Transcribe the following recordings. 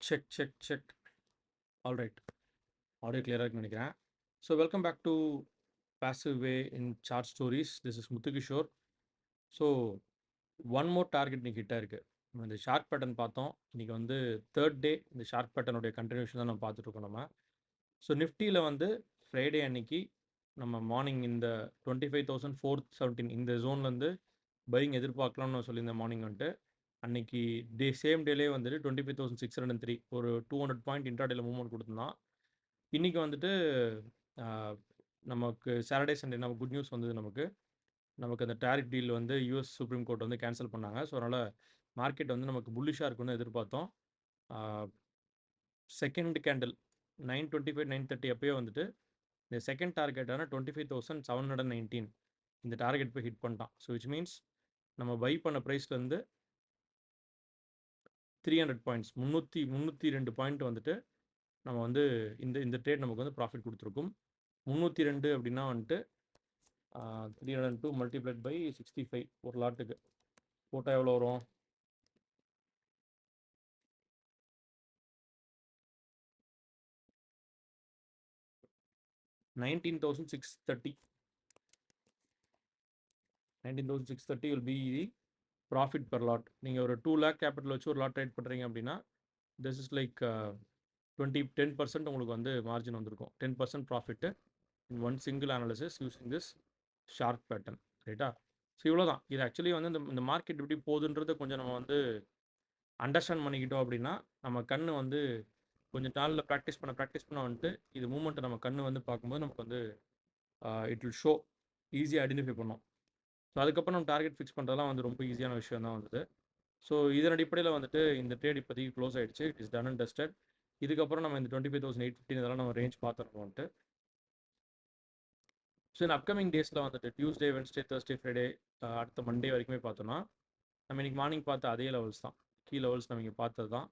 Check. All right. Audio கிளியராக இருக்குன்னு நினைக்கிறேன். So welcome back to passive way in short stories. This is Muthukishore. So one more target இன்னைக்கு ஹிட்டாக இருக்குது. நம்ம இந்த ஷார்க் பேட்டர்ன் பார்த்தோம். இன்றைக்கி வந்து தேர்ட் டே இந்த ஷார்க் பேட்டர்னுடைய கண்டினியூஷன் தான் நம்ம பார்த்துட்ருக்கோம் நம்ம. ஸோ நிஃப்டியில் வந்து ஃப்ரைடே அன்னைக்கு நம்ம மார்னிங் இந்த 25,417 இந்த ஜோன்லேருந்து பையிங் எதிர்பார்க்கலாம்னு சொல்லியிருந்தேன் மார்னிங் வந்துட்டு. அன்னைக்கு சேம் டேலே வந்துட்டு 25,603 ஒரு 200 பாயிண்ட் இன்ட்ராடேல மூவ்மெண்ட் கொடுத்துருந்தான். இன்றைக்கி வந்துட்டு நமக்கு சாட்டர்டே சண்டே நம்ம குட் நியூஸ் வந்தது. நமக்கு அந்த டேரிஃப் டீல் வந்து யூஎஸ் சுப்ரீம் கோர்ட் வந்து கேன்சல் பண்ணாங்க. ஸோ அதனால் மார்க்கெட் வந்து நமக்கு புல்லிஷாக இருக்குன்னு எதிர்பார்த்தோம். செகண்ட் கேண்டில் 925 930 அப்போயே வந்துட்டு இந்த செகண்ட் டார்கெட்டான 25,719 இந்த டார்கெட் போய் ஹிட் பண்ணிட்டான். ஸோ விச் மீன்ஸ் நம்ம பை பண்ண ப்ரைஸ்லேருந்து 300 பாயிண்ட்ஸ் 302 பாயிண்ட் வந்துட்டு நம்ம வந்து இந்த ட்ரேட் நமக்கு வந்து ப்ராஃபிட் கொடுத்துருக்கும். 302 அப்படின்னா வந்துட்டு 302 மல்டிப்ளைட் பை 65 ஒரு லாட்டுக்கு போட்டால் எவ்வளோ வரும்? 19,630 will be the profit per lot. நீங்கள் ஒரு 2 lakh கேபிட்டல் வச்சு ஒரு லாட் ட்ரேட் பண்ணுறீங்க அப்படின்னா திஸ் இஸ் லைக் 10% உங்களுக்கு வந்து மார்ஜின் வந்திருக்கும். 10% profit in one single analysis using this shark pattern. ரைட்டா? ஸோ இவ்வளோ தான். இது ஆக்சுவலி வந்து இந்த மார்க்கெட் எப்படி போகுதுன்றதை கொஞ்சம் நம்ம வந்து அண்டர்ஸ்டாண்ட் பண்ணிக்கிட்டோம் அப்படின்னா நம்ம கண் வந்து கொஞ்சம் நாளில் ப்ராக்டிஸ் பண்ண வந்துட்டு இது மூமெண்ட்டை நம்ம கண் வந்து பார்க்கும்போது நமக்கு வந்து இட் வில் ஷோ ஈஸியாக ஐடென்டிஃபை பண்ணோம். ஸோ அதுக்கப்புறம் நம்ம டார்கெட் ஃபிக்ஸ் பண்ணுறதுலாம் வந்து ரொம்ப ஈஸியான விஷயம் தான் வந்தது. ஸோ இதன் அடிப்படையில் வந்துட்டு இந்த ட்ரேட் இப்போதைக்கு க்ளோஸ் ஆகிடுச்சு. It is done and dusted. இதுக்கப்புறம் நம்ம இந்த 25,815 இதெல்லாம் நம்ம ரேஞ்ச் பார்த்துருக்கோம் வந்துட்டு. ஸோ இந்த அப்கமிங் டேஸில் வந்துட்டு டியூஸ்டே, வென்ஸ்டே, தேர்ஸ்டே, ஃப்ரைடே, அடுத்த மண்டே வரைக்குமே பார்த்தோன்னா நம்ம இன்றைக்கி மார்னிங் பார்த்த அதே லெவல்ஸ் தான், கீ லெவல்ஸ் நம்ம இங்கே பார்த்தது தான்.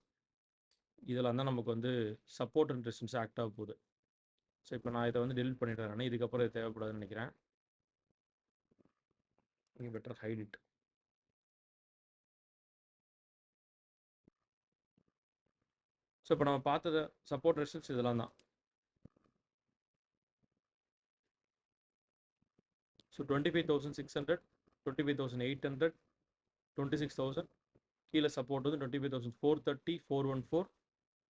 இதெல்லாம் தான் நமக்கு வந்து சப்போர்ட் அண்ட் ரெசிஸ்டன்ஸ் ஆக்ட் ஆக போகுது. ஸோ இப்போ நான் இதை வந்து டெலிட் பண்ணிடுறேன். இதுக்கப்புறம் இது தேவைப்படாதுன்னு நினைக்கிறேன். நீங்கள் பெட்டர் ஹைட் இட். ஸோ இப்போ நம்ம பார்த்தது சப்போர்ட் ரெசிஸ்டன்ஸ் இதெல்லாம் தான். ஸோ 25,600, 25,800, 26,000. கீழே சப்போர்ட் வந்து 25,430, 414,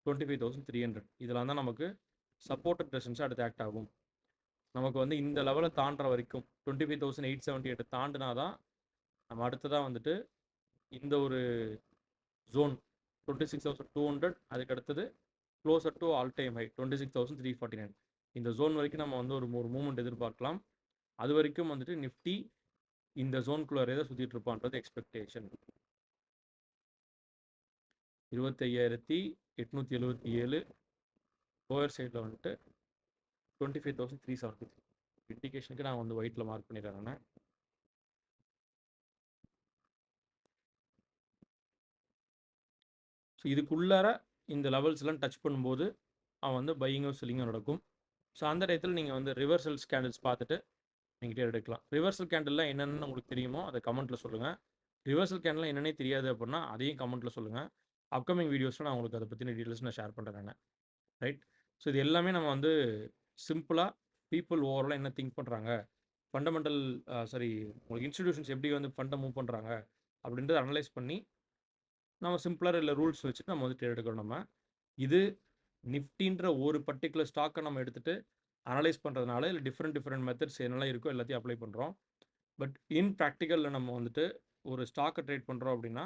25,300. இதெல்லாம் தான் நமக்கு சப்போர்ட்டட் ரெசிஸ்டன்ஸ் அடுத்து ஆக்ட் ஆகும். நமக்கு வந்து இந்த லெவலில் தாண்டுற வரைக்கும் 25,878 தாண்டினா தான் நம்ம அடுத்ததாக வந்துட்டு இந்த ஒரு ஜோன் 26,200, அதுக்கு அடுத்தது closer to all time high 26,349. இந்த ஜோன் வரைக்கும் நம்ம வந்து ஒரு மூவ்மெண்ட் எதிர்பார்க்கலாம். அது வரைக்கும் வந்துட்டு நிஃப்டி இந்த ஜோனுக்குள்ளே தான் சுற்றிட்டு இருப்பான்றது எக்ஸ்பெக்டேஷன். 25,877 லோயர் சைடில் வந்துட்டு 25,373 இண்டிகேஷனுக்கு நான் வந்து ஒயிட்டில் மார்க் பண்ணிடுறேன். ஸோ இதுக்குள்ளார இந்த லெவல்ஸ்லாம் டச் பண்ணும்போது அவன் வந்து பையிங்கோ செல்லிங்கோ நடக்கும். ஸோ அந்த டயத்தில் நீங்கள் வந்து ரிவர்சல் கேண்டில்ஸ் பார்த்துட்டு நீங்கள் எடுக்கலாம். ரிவர்சல் கேண்டில்லாம் என்னென்னு உங்களுக்கு தெரியுமோ அதை கமெண்ட்டில் சொல்லுங்கள். ரிவர்சல் கேண்டில் என்னென்னே தெரியாது அப்படின்னா அதையும் கமெண்ட்டில் சொல்லுங்கள். அப்கமிங் வீடியோஸில் நான் உங்களுக்கு அதை பற்றின டீட்டெயில்ஸ் நான் ஷேர் பண்ணுறேன். ரைட்? ஸோ இது எல்லாமே நம்ம வந்து சிம்பிளாக பீப்புள் ஓவராலாக என்ன திங்க் பண்ணுறாங்க, ஃபண்டமெண்டல் உங்களுக்கு இன்ஸ்டிடியூஷன்ஸ் எப்படி வந்து ஃபண்டை மூவ் பண்ணுறாங்க அப்படின்றத அனலைஸ் பண்ணி நம்ம சிம்பிளாக இல்லை ரூல்ஸ் வச்சுட்டு நம்ம வந்து ட்ரேட் எடுக்கிறோம். நம்ம இது நிஃப்டின்ற ஒரு பர்டிகுலர் ஸ்டாக்கை நம்ம எடுத்துகிட்டு அனலைஸ் பண்ணுறதுனால இல்லை டிஃப்ரெண்ட் மெத்தட்ஸ் என்னெல்லாம் இருக்கோ எல்லாத்தையும் அப்ளை பண்ணுறோம். பட் இன் ப்ராக்டிக்கலில் நம்ம வந்துட்டு ஒரு ஸ்டாக்கை ட்ரேட் பண்ணுறோம் அப்படின்னா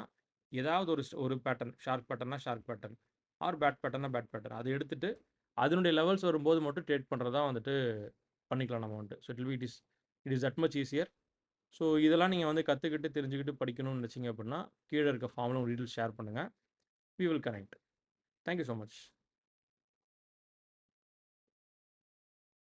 ஏதாவது ஒரு pattern, shark pattern or bat pattern அதை எடுத்துகிட்டு அதனுடைய லெவல்ஸ் வரும்போது மட்டும் ட்ரேட் பண்ணுறதா வந்துட்டு பண்ணிக்கலாம் நம்ம வந்துட்டு. So it is that much easier. So இதெல்லாம் நீங்கள் வந்து கற்றுக்கிட்டு தெரிஞ்சுக்கிட்டு படிக்கணும்னு நினச்சிங்க அப்படின்னா கீழே இருக்க ஃபார்மில் உங்கள் டீட்டெயில்ஸ் ஷேர் பண்ணுங்கள். We will connect. Thank you so much.